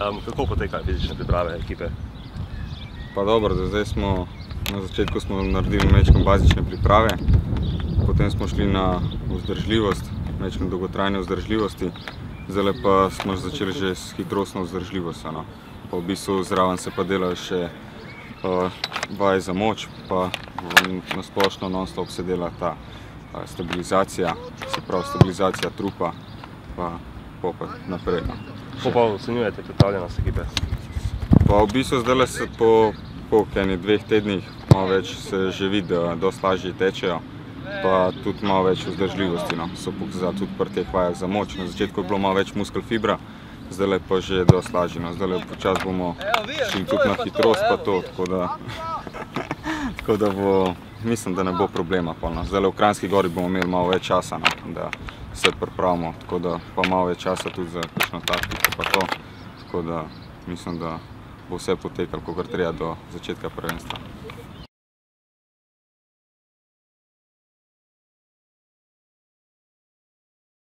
Kako potekajo fizične priprave ekipe? Pa dobro, zdaj smo na začetku naredili majčkeno bazične priprave, potem smo šli na vzdržljivost, majčkeno dolgotrajne vzdržljivosti, zdaj pa smo začeli že s hitrostno vzdržljivostjo. No. Pa v bistvu zraven se pa delajo še vaje za moč, pa na splošno non-stop se dela ta stabilizacija, se pravi stabilizacija trupa, pa naprej. Kako pa ocenjujete pripravljenost ekipe? Pa v bistvu zdaj se po enih 2 tednih malo več se že vidi, da dosti lažje tečejo, pa tudi malo več vzdržljivosti so pokazali tudi pri teh vajah za moč. Na začetku je bilo malo več muskel fibra, zdaj pa že dosti lažje. Zdaj počasi bomo šli tudi na hitrost pa to, tako da bo, mislim, da ne bo problema. Zdaj v Kranjski Gori bomo imeli malo več časa, da se pripravimo, tako da pa malo več časa tudi za kakšno taktiko pa to, tako da mislim, da bo vse potekalo, kakor treba do začetka prvenstva.